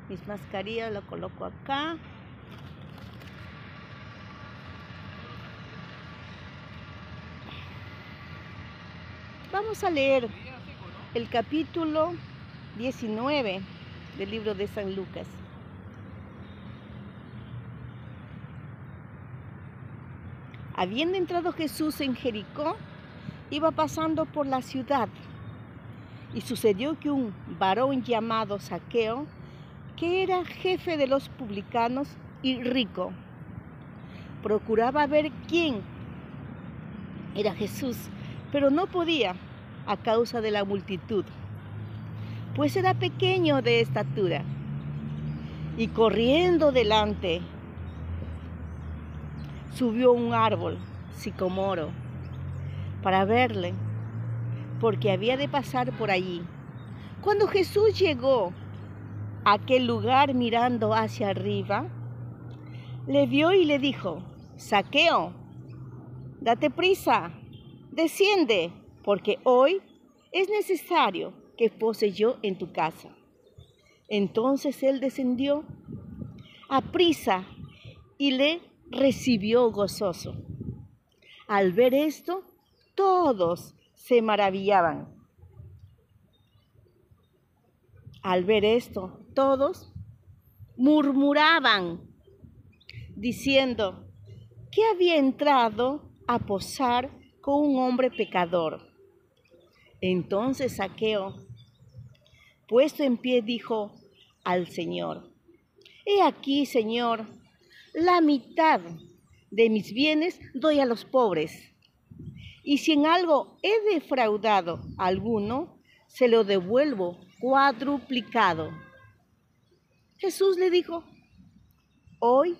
Mis mascarillas lo coloco acá. Vamos a leer el capítulo 19 del libro de San Lucas. Habiendo entrado Jesús en Jericó, iba pasando por la ciudad. Y sucedió que un varón llamado Zaqueo, que era jefe de los publicanos y rico, procuraba ver quién era Jesús, pero no podía a causa de la multitud, pues era pequeño de estatura. Y corriendo delante, subió a un árbol sicomoro para verle, porque había de pasar por allí. Cuando Jesús llegó a aquel lugar mirando hacia arriba, le vio y le dijo: Zaqueo, date prisa, desciende, porque hoy es necesario que pose yo en tu casa. Entonces él descendió a prisa y le recibió gozoso. Al ver esto, todos se maravillaban. Al ver esto, todos murmuraban, diciendo que había entrado a posar con un hombre pecador. Entonces Zaqueo, puesto en pie, dijo al Señor: He aquí, Señor, la mitad de mis bienes doy a los pobres. Y si en algo he defraudado a alguno, se lo devuelvo cuadruplicado. Jesús le dijo: Hoy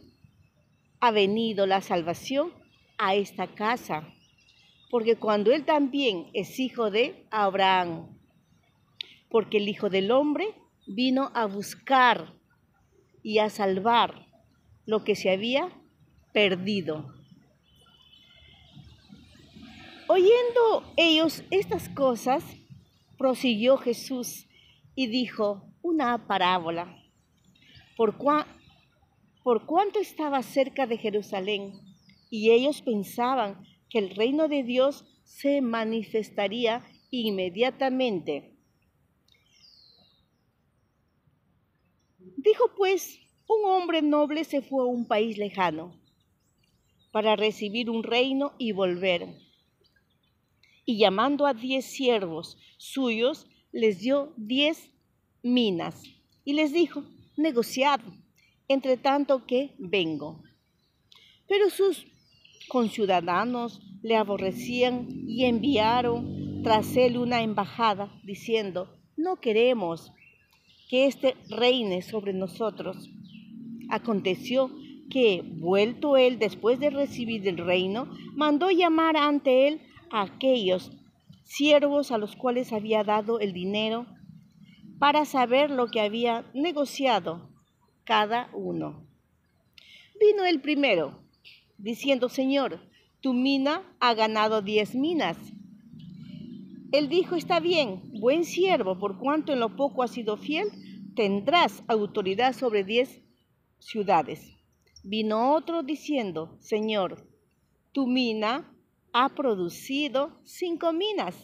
ha venido la salvación a esta casa, porque cuando él también es hijo de Abraham, porque el Hijo del Hombre vino a buscar y a salvar lo que se había perdido. Oyendo ellos estas cosas, prosiguió Jesús y dijo una parábola. Por cuanto estaba cerca de Jerusalén, y ellos pensaban que el reino de Dios se manifestaría inmediatamente. Dijo pues: un hombre noble se fue a un país lejano para recibir un reino y volver. Y llamando a 10 siervos suyos, les dio 10 minas y les dijo: negociad, entre tanto que vengo. Pero sus conciudadanos le aborrecían y enviaron tras él una embajada, diciendo: no queremos que éste reine sobre nosotros. Aconteció que, vuelto él después de recibir el reino, mandó llamar ante él a aquellos siervos a los cuales había dado el dinero, para saber lo que había negociado cada uno. Vino el primero, diciendo: Señor, tu mina ha ganado 10 minas. Él dijo: está bien, buen siervo, por cuanto en lo poco has sido fiel, tendrás autoridad sobre 10 ciudades. Vino otro diciendo: Señor, tu mina ha producido 5 minas.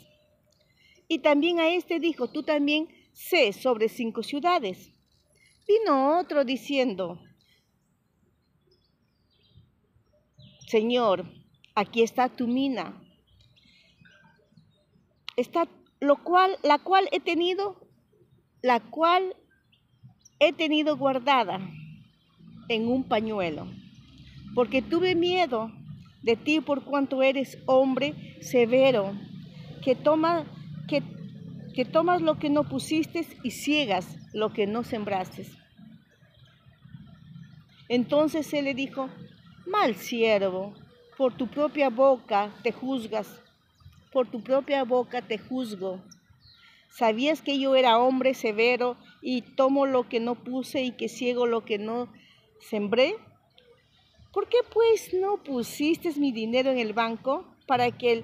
Y también a este dijo: tú también sé sobre 5 ciudades. Vino otro diciendo: Señor, aquí está tu mina, la cual he tenido guardada en un pañuelo, porque tuve miedo de ti, por cuanto eres hombre severo, que tomas lo que no pusiste y ciegas lo que no sembraste. Entonces él le dijo: mal siervo, por tu propia boca te juzgo. ¿Sabías que yo era hombre severo y tomo lo que no puse y que ciego lo que no sembré? ¿Por qué pues no pusiste mi dinero en el banco para que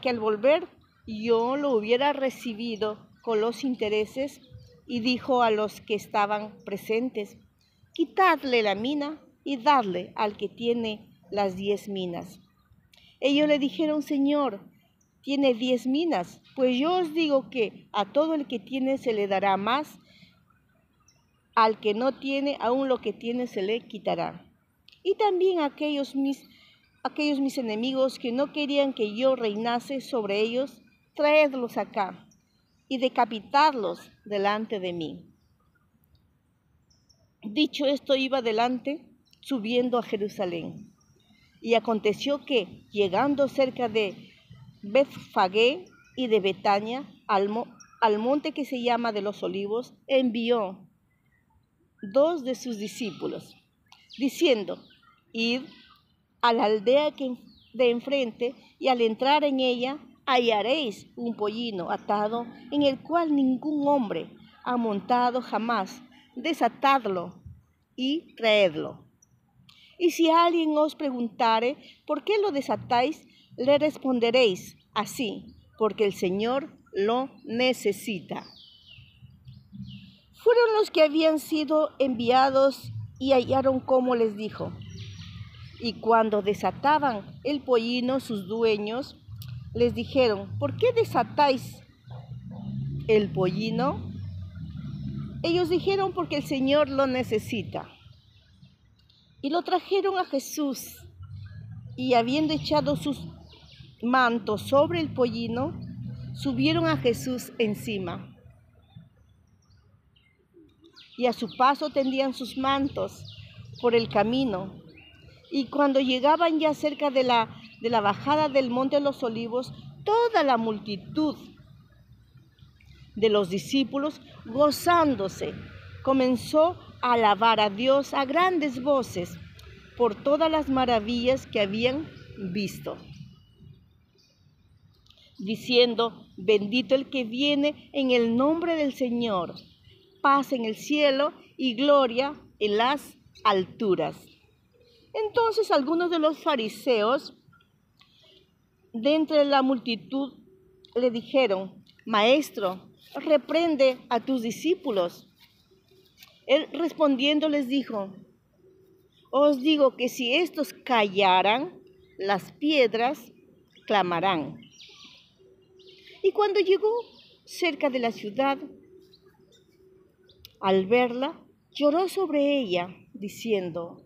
al volver yo lo hubiera recibido con los intereses? y dijo a los que estaban presentes: quitadle la mina y dadle al que tiene las 10 minas. Ellos le dijeron: Señor, tiene 10 minas. Pues yo os digo que a todo el que tiene se le dará más, al que no tiene, aún lo que tiene se le quitará. Y también aquellos mis enemigos que no querían que yo reinase sobre ellos, traedlos acá y decapitadlos delante de mí. Dicho esto, iba adelante, subiendo a Jerusalén. Y aconteció que, llegando cerca de Betfagé y de Betania, al monte que se llama de los Olivos, envió 2 de sus discípulos, diciendo: id a la aldea de enfrente, y al entrar en ella hallaréis un pollino atado, en el cual ningún hombre ha montado jamás. Desatadlo y traedlo. Y si alguien os preguntare: ¿por qué lo desatáis?, le responderéis así: porque el Señor lo necesita. Fueron los que habían sido enviados y hallaron como les dijo. Y cuando desataban el pollino, sus dueños les dijeron: ¿por qué desatáis el pollino? Ellos dijeron: porque el Señor lo necesita. Y lo trajeron a Jesús, y habiendo echado sus mantos sobre el pollino, subieron a Jesús encima. Y a su paso tendían sus mantos por el camino. Y cuando llegaban ya cerca de la bajada del monte de los Olivos, toda la multitud de los discípulos, gozándose, comenzó a alabar a Dios a grandes voces por todas las maravillas que habían visto, diciendo: bendito el que viene en el nombre del Señor, paz en el cielo y gloria en las alturas. Entonces algunos de los fariseos de entre la multitud le dijeron: Maestro, reprende a tus discípulos. Él respondiendo les dijo: os digo que si estos callaran, las piedras clamarán. Y cuando llegó cerca de la ciudad, al verla, lloró sobre ella, diciendo: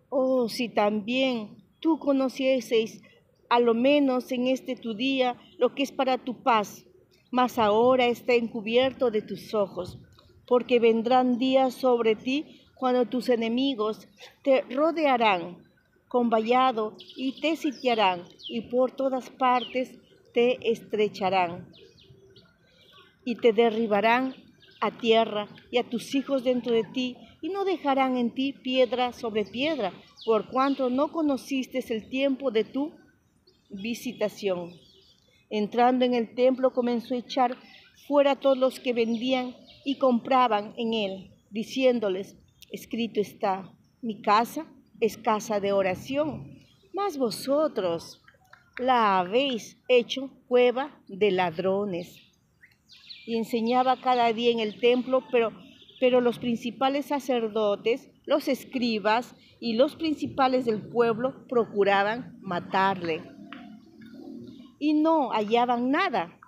oh, si también tú conocieseis, a lo menos en este tu día, lo que es para tu paz, mas ahora está encubierto de tus ojos, porque vendrán días sobre ti cuando tus enemigos te rodearán con vallado y te sitiarán, y por todas partes te estrecharán y te derribarán a tierra y a tus hijos dentro de ti, y no dejarán en ti piedra sobre piedra, por cuanto no conociste el tiempo de tu visitación. Entrando en el templo, comenzó a echar fuera a todos los que vendían y compraban en él, diciéndoles: escrito está, mi casa es casa de oración, mas vosotros la habéis hecho cueva de ladrones. Y enseñaba cada día en el templo, pero los principales sacerdotes, los escribas y los principales del pueblo procuraban matarle. Y no hallaban nada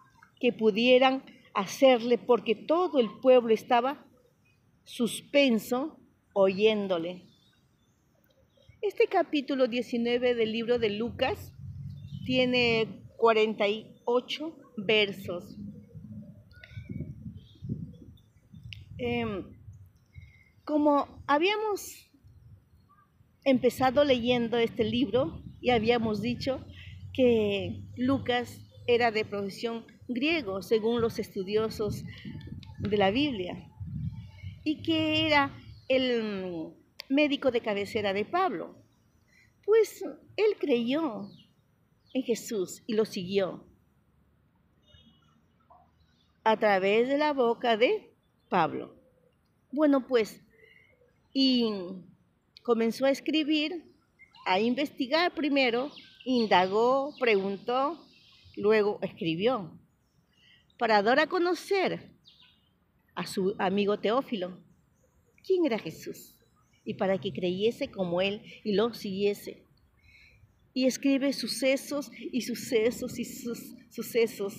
que pudieran hacerle, porque todo el pueblo estaba suspenso oyéndole. Este capítulo 19 del libro de Lucas tiene 48 versos. Como habíamos empezado leyendo este libro y habíamos dicho que Lucas era de profesión griego, según los estudiosos de la Biblia, y que era el médico de cabecera de Pablo, pues él creyó en Jesús y lo siguió a través de la boca de Pablo. Bueno, pues, y comenzó a escribir, a investigar primero, indagó, preguntó, luego escribió, para dar a conocer a su amigo Teófilo quién era Jesús y para que creyese como él y lo siguiese. Y escribe sucesos y sucesos y sucesos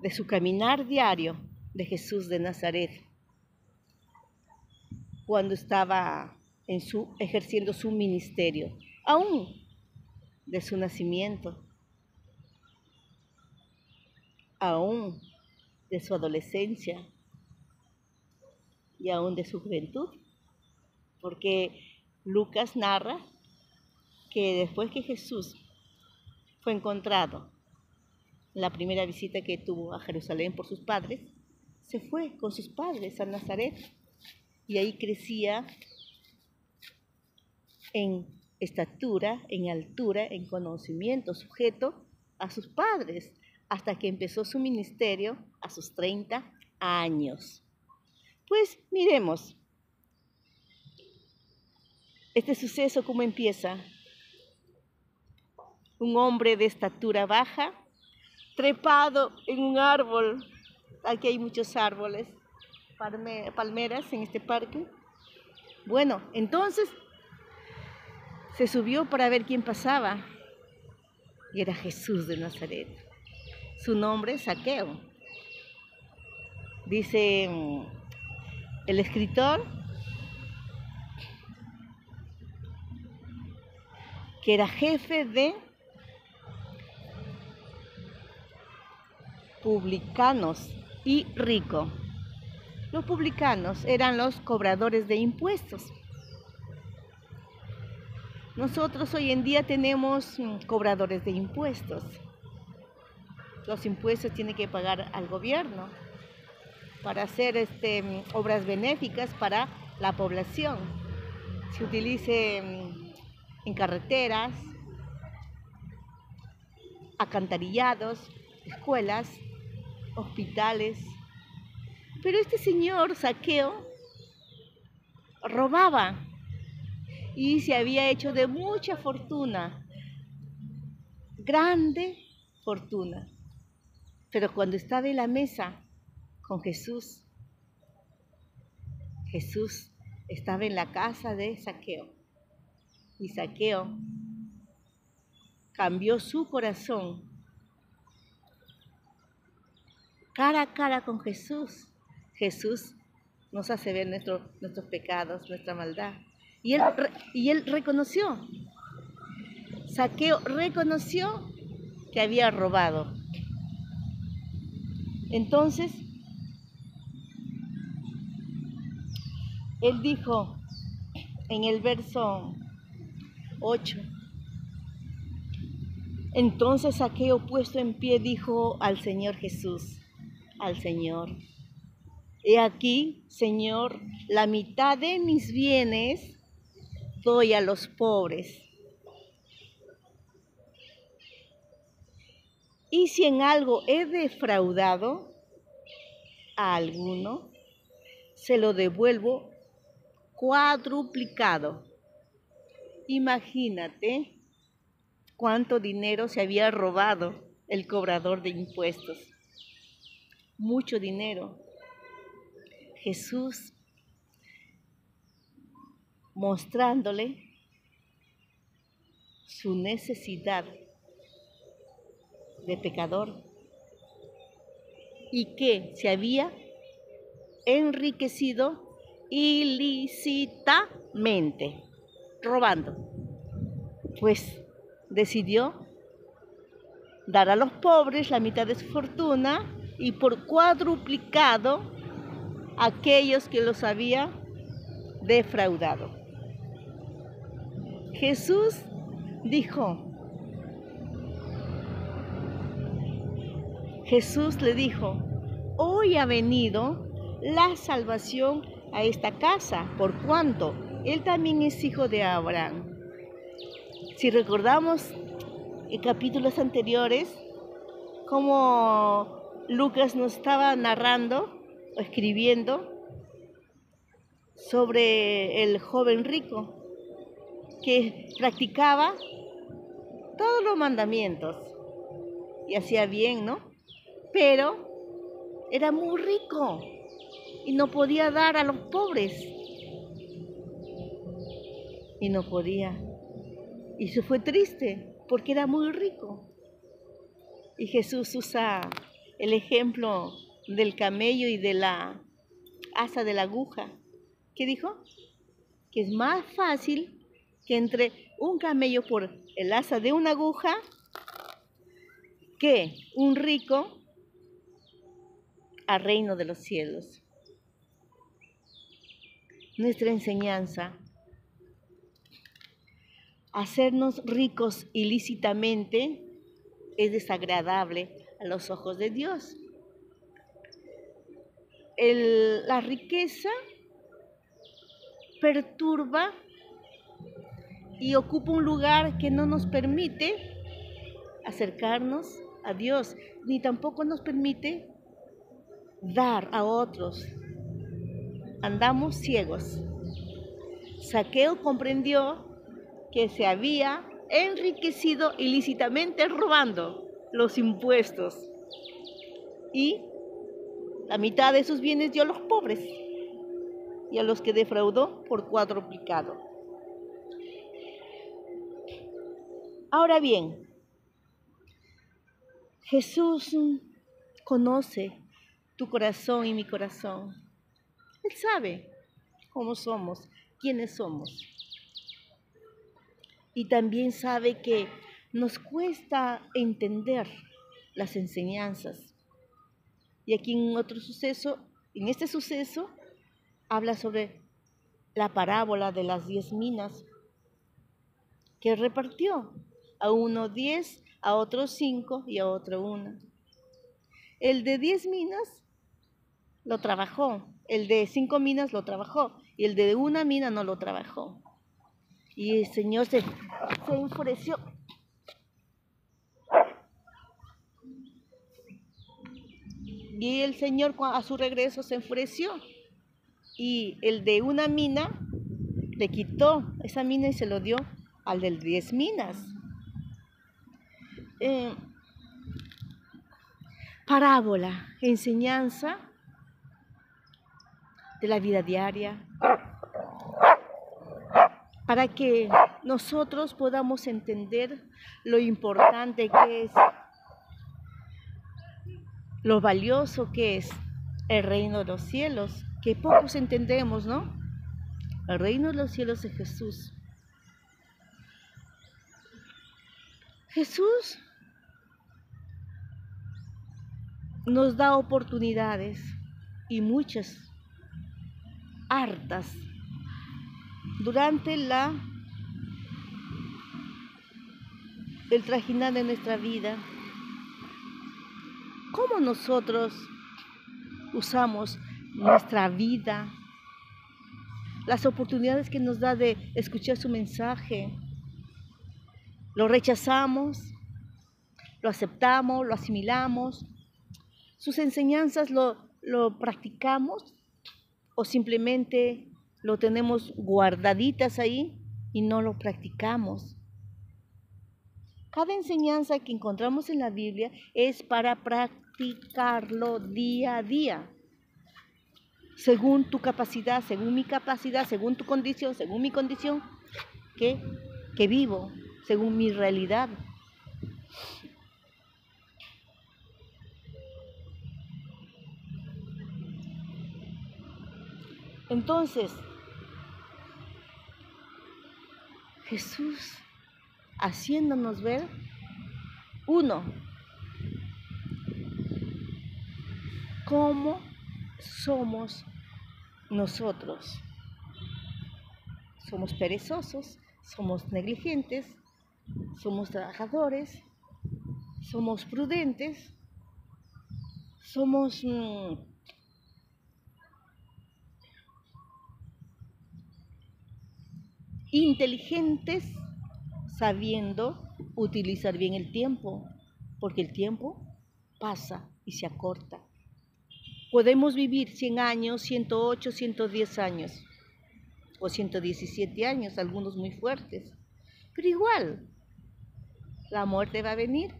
de su caminar diario de Jesús de Nazaret, cuando estaba ejerciendo su ministerio, aún de su nacimiento, aún de su adolescencia y aún de su juventud, porque Lucas narra que después que Jesús fue encontrado, la primera visita que tuvo a Jerusalén por sus padres, se fue con sus padres a Nazaret y ahí crecía en estatura, en altura, en conocimiento, sujeto a sus padres, hasta que empezó su ministerio a sus 30 años. Pues miremos este suceso cómo empieza. Un hombre de estatura baja, trepado en un árbol. Aquí hay muchos árboles, palmeras en este parque. Bueno, entonces se subió para ver quién pasaba. Y era Jesús de Nazaret. Su nombre es Zaqueo. Dice el escritor que era jefe de publicanos y rico. Los publicanos eran los cobradores de impuestos. Nosotros hoy en día tenemos cobradores de impuestos. Los impuestos tienen que pagar al gobierno para hacer obras benéficas para la población. Se utilice en carreteras, alcantarillados, escuelas, hospitales. Pero este señor Zaqueo robaba y se había hecho de mucha fortuna, grande fortuna. Pero cuando estaba en la mesa con Jesús, Jesús estaba en la casa de Zaqueo y Zaqueo cambió su corazón cara a cara con Jesús. Jesús nos hace ver nuestros pecados, nuestra maldad. Y él reconoció, Zaqueo reconoció que había robado. Entonces, él dijo en el verso 8, entonces Zaqueo puesto en pie dijo al Señor Jesús, al Señor, he aquí, Señor, la mitad de mis bienes doy a los pobres. Y si en algo he defraudado a alguno, se lo devuelvo cuadruplicado. Imagínate cuánto dinero se había robado el cobrador de impuestos. Mucho dinero. Jesús mostrándole su necesidad de pecador y que se había enriquecido ilícitamente, robando. Pues decidió dar a los pobres la mitad de su fortuna y por cuadruplicado a aquellos que los había defraudado. Jesús le dijo, hoy ha venido la salvación a esta casa, por cuanto él también es hijo de Abraham. Si recordamos en capítulos anteriores, como Lucas nos estaba narrando o escribiendo sobre el joven rico que practicaba todos los mandamientos y hacía bien, ¿no? Pero era muy rico y no podía dar a los pobres. Y no podía. Y se fue triste porque era muy rico. Y Jesús usa el ejemplo del camello y de la asa de la aguja. ¿Qué dijo? Que es más fácil que entre un camello por el asa de una aguja que un rico al reino de los cielos. Nuestra enseñanza, hacernos ricos ilícitamente, es desagradable a los ojos de Dios. La riqueza perturba y ocupa un lugar que no nos permite acercarnos a Dios, ni tampoco nos permite dar a otros. Andamos ciegos. Zaqueo comprendió que se había enriquecido ilícitamente robando los impuestos y la mitad de sus bienes dio a los pobres y a los que defraudó por cuadruplicado. Ahora bien, Jesús conoce tu corazón y mi corazón. Él sabe cómo somos, quiénes somos. Y también sabe que nos cuesta entender las enseñanzas. Y aquí en este suceso, habla sobre la parábola de las 10 minas que repartió. A uno 10, a otro 5 y a otro 1. El de 10 minas lo trabajó, el de 5 minas lo trabajó y el de una mina no lo trabajó. Y el Señor se enfureció. Y el Señor a su regreso se enfureció. Y el de una mina le quitó esa mina y se lo dio al del 10 minas. Parábola, enseñanza de la vida diaria, para que nosotros podamos entender lo importante que es, lo valioso que es el reino de los cielos, que pocos entendemos, ¿no? El reino de los cielos es Jesús. Jesús nos da oportunidades y muchas, hartas, durante el trajinar de nuestra vida. ¿Cómo nosotros usamos nuestra vida? Las oportunidades que nos da de escuchar su mensaje. Lo rechazamos, lo aceptamos, lo asimilamos. Sus enseñanzas lo practicamos o simplemente lo tenemos guardaditas ahí y no lo practicamos. Cada enseñanza que encontramos en la Biblia es para practicarlo día a día, según tu capacidad, según mi capacidad, según tu condición, según mi condición, que vivo, según mi realidad. Entonces, Jesús haciéndonos ver, uno, cómo somos nosotros. Somos perezosos, somos negligentes, somos trabajadores, somos prudentes, somos inteligentes, sabiendo utilizar bien el tiempo, porque el tiempo pasa y se acorta. Podemos vivir 100 años, 108, 110 años, o 117 años, algunos muy fuertes, pero igual, la muerte va a venir.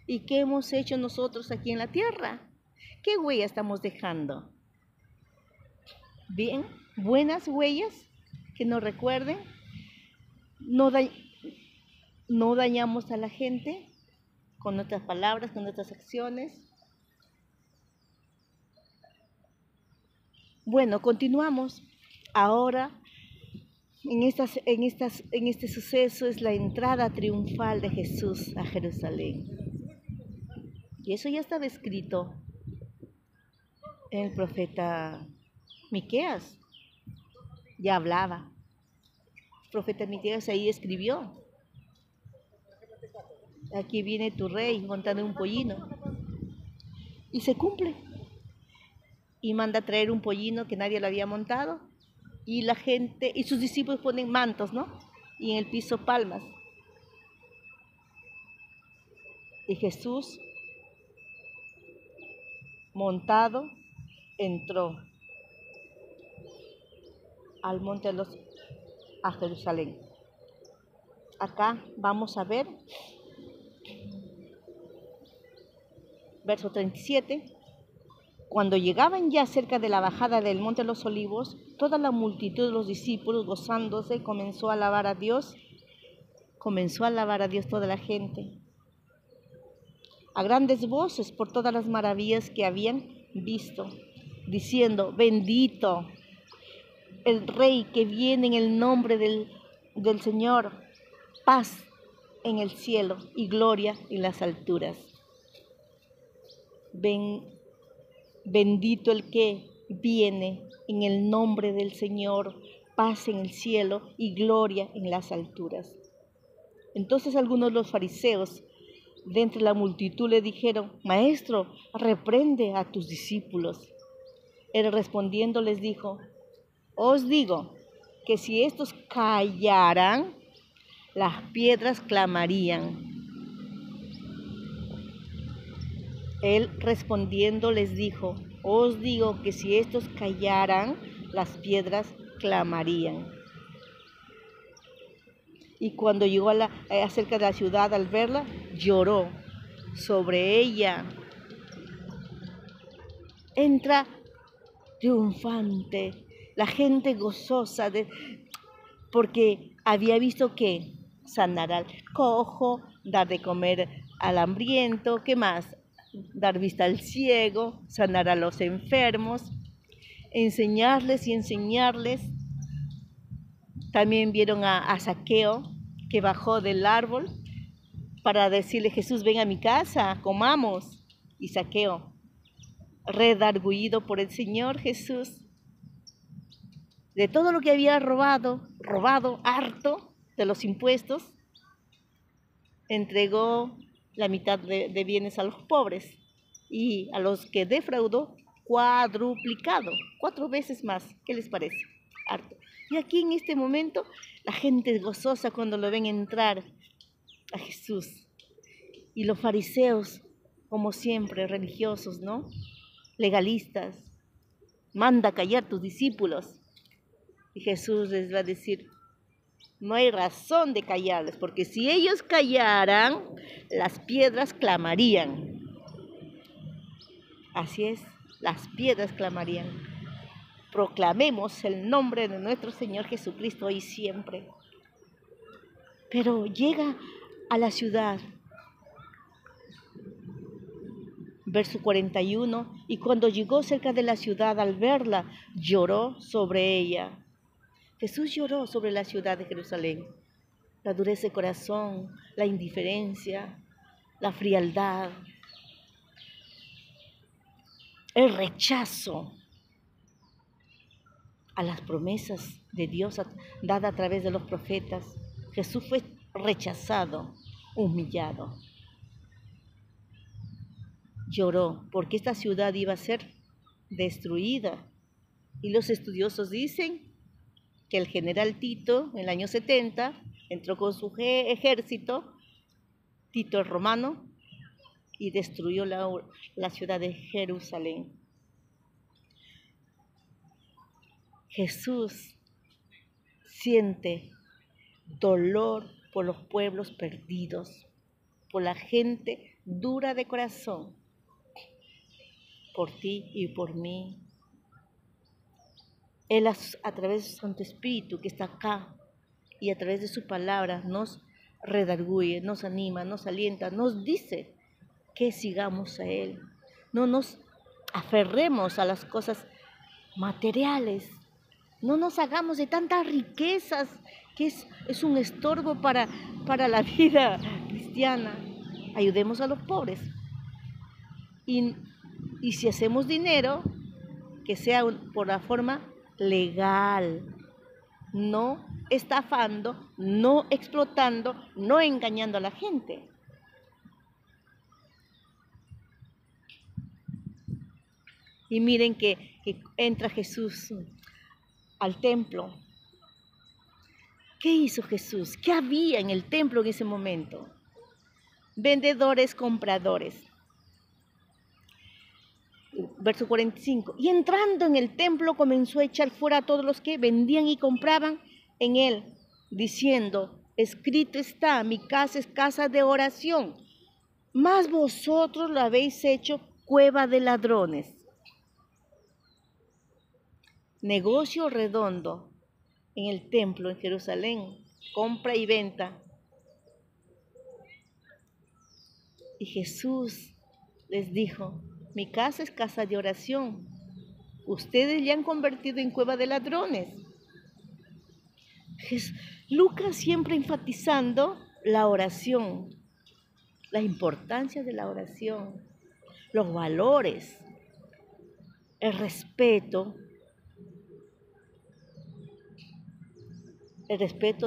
¿Y qué hemos hecho nosotros aquí en la tierra? ¿Qué huella estamos dejando? Bien, buenas huellas que nos recuerden, no, no dañamos a la gente con nuestras palabras, con nuestras acciones. Bueno, continuamos. Ahora, en este suceso es la entrada triunfal de Jesús a Jerusalén. Y eso ya estaba escrito en el profeta Miqueas. Ya hablaba. El profeta Miqueas ahí escribió: aquí viene tu rey montando un pollino. Y se cumple. Y manda a traer un pollino que nadie lo había montado. Y la gente, y sus discípulos ponen mantos, ¿no? Y en el piso palmas. Y Jesús, montado, entró al monte a Jerusalén. Acá vamos a ver, verso 37. Cuando llegaban ya cerca de la bajada del monte de los olivos, toda la multitud de los discípulos, gozándose, comenzó a alabar a Dios. Comenzó a alabar a Dios toda la gente, a grandes voces por todas las maravillas que habían visto, diciendo: bendito el Rey que viene en el nombre del Señor, paz en el cielo y gloria en las alturas. Bendito el que viene en el nombre del Señor, paz en el cielo y gloria en las alturas. Entonces algunos de los fariseos de entre la multitud le dijeron: Maestro, reprende a tus discípulos. Él respondiendo les dijo: os digo que si estos callaran, las piedras clamarían. Él respondiendo les dijo: os digo que si estos callaran, las piedras clamarían. Y cuando llegó acerca de la ciudad, al verla, lloró sobre ella. Entra triunfante, la gente gozosa, porque había visto que sanar al cojo, dar de comer al hambriento, ¿qué más? Dar vista al ciego, sanar a los enfermos, enseñarles y enseñarles. También vieron a Zaqueo, que bajó del árbol para decirle: Jesús, ven a mi casa, comamos. Y Zaqueo, redargüido por el Señor Jesús, de todo lo que había robado harto de los impuestos, entregó la mitad de bienes a los pobres, y a los que defraudó, cuadruplicado, 4 veces más. ¿Qué les parece? Harto. Y aquí en este momento la gente es gozosa cuando lo ven entrar a Jesús. Y los fariseos, como siempre, religiosos, ¿no? Legalistas: manda a callar tus discípulos. Y Jesús les va a decir: no hay razón de callarles, porque si ellos callaran, las piedras clamarían. Así es, las piedras clamarían. Proclamemos el nombre de nuestro Señor Jesucristo hoy y siempre. Pero llega a la ciudad, verso 41, y cuando llegó cerca de la ciudad, al verla, lloró sobre ella. Jesús lloró sobre la ciudad de Jerusalén. La dureza de corazón, la indiferencia, la frialdad, el rechazo a las promesas de Dios dadas a través de los profetas. Jesús fue rechazado, humillado. Lloró porque esta ciudad iba a ser destruida. Y los estudiosos dicen que el general Tito, en el año 70, entró con su ejército, Tito el romano, y destruyó la ciudad de Jerusalén. Jesús siente dolor por los pueblos perdidos, por la gente dura de corazón, por ti y por mí. Él a través de su Santo Espíritu que está acá y a través de su palabra nos redarguye, nos anima, nos alienta, nos dice que sigamos a Él. No nos aferremos a las cosas materiales. No nos hagamos de tantas riquezas que es un estorbo para la vida cristiana. Ayudemos a los pobres. Y si hacemos dinero, que sea por la forma legal, no estafando, no explotando, no engañando a la gente. Y miren que entra Jesús al templo. ¿Qué hizo Jesús? ¿Qué había en el templo en ese momento? Vendedores, compradores. Verso 45. Y entrando en el templo comenzó a echar fuera a todos los que vendían y compraban en él, diciendo, escrito está, mi casa es casa de oración, mas vosotros lo habéis hecho cueva de ladrones. Negocio redondo en el templo en Jerusalén, compra y venta. Y Jesús les dijo, mi casa es casa de oración. Ustedes ya han convertido en cueva de ladrones. Lucas siempre enfatizando la oración, la importancia de la oración, los valores, el respeto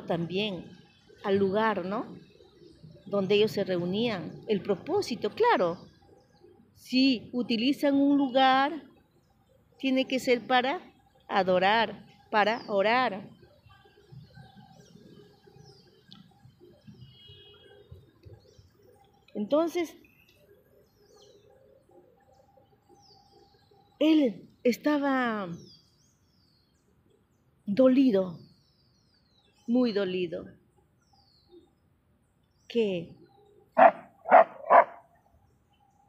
también al lugar, ¿no? Donde ellos se reunían, el propósito, claro. Si utilizan un lugar, tiene que ser para adorar, para orar. Entonces, él estaba dolido, muy dolido, que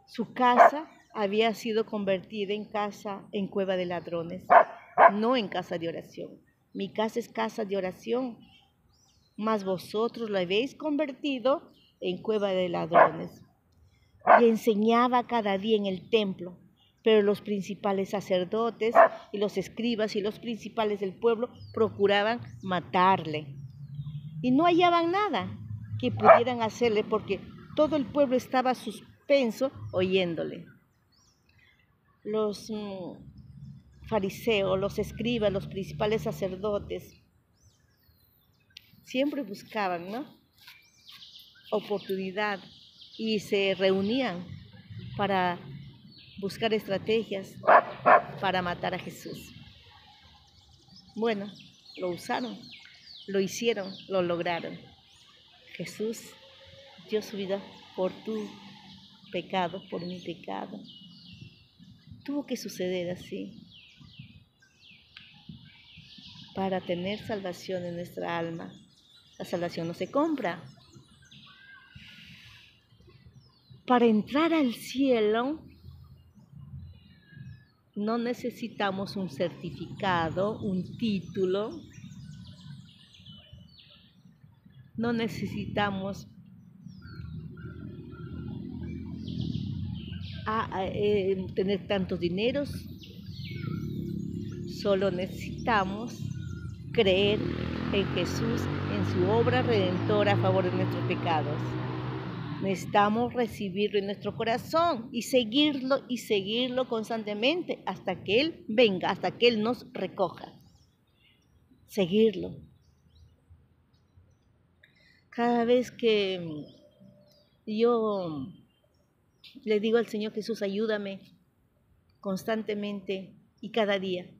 su casa había sido convertida en cueva de ladrones, no en casa de oración. Mi casa es casa de oración, mas vosotros lo habéis convertido en cueva de ladrones. Y enseñaba cada día en el templo, pero los principales sacerdotes y los escribas y los principales del pueblo procuraban matarle. Y no hallaban nada que pudieran hacerle porque todo el pueblo estaba suspenso oyéndole. Los fariseos, los escribas, los principales sacerdotes siempre buscaban, ¿no?, oportunidad y se reunían para buscar estrategias para matar a Jesús. Bueno, lo usaron, lo hicieron, lo lograron. Jesús dio su vida por tu pecado, por mi pecado. Tuvo que suceder así para tener salvación en nuestra alma. La salvación no se compra. Para entrar al cielo no necesitamos un certificado, un título. No necesitamos tener tantos dineros. Solo necesitamos creer en Jesús, en su obra redentora a favor de nuestros pecados. Necesitamos recibirlo en nuestro corazón y seguirlo constantemente hasta que Él venga, hasta que Él nos recoja. Seguirlo. Cada vez que yo le digo al Señor Jesús, ayúdame constantemente y cada día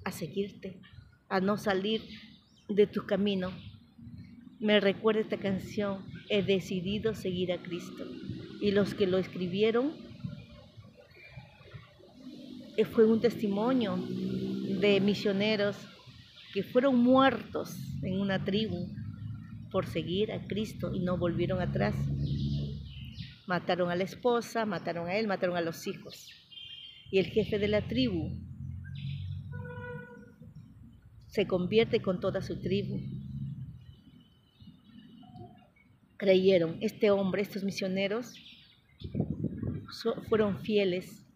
a seguirte, a no salir de tu camino. Me recuerda esta canción, he decidido seguir a Cristo. Y los que lo escribieron fue un testimonio de misioneros que fueron muertos en una tribu por seguir a Cristo y no volvieron atrás. Mataron a la esposa, mataron a él, mataron a los hijos. Y el jefe de la tribu se convierte con toda su tribu. Creyeron, este hombre, estos misioneros, fueron fieles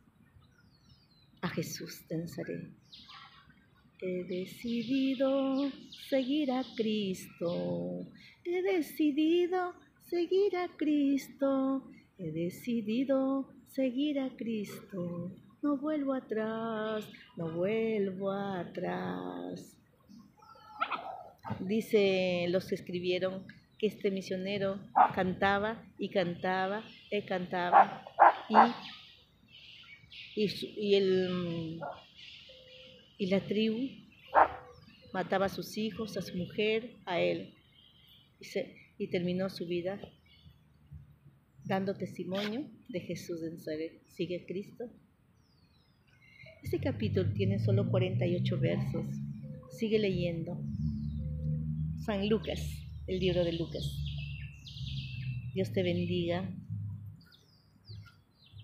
a Jesús de Nazaret. He decidido seguir a Cristo, he decidido seguir a Cristo, he decidido seguir a Cristo. No vuelvo atrás, no vuelvo atrás. Dice los que escribieron que este misionero cantaba y cantaba y cantaba y la tribu mataba a sus hijos, a su mujer, a él y terminó su vida dando testimonio de Jesús de Nazaret. ¿Sigue a Cristo? Este capítulo tiene solo 48 versos. Sigue leyendo. San Lucas, el libro de Lucas. Dios te bendiga.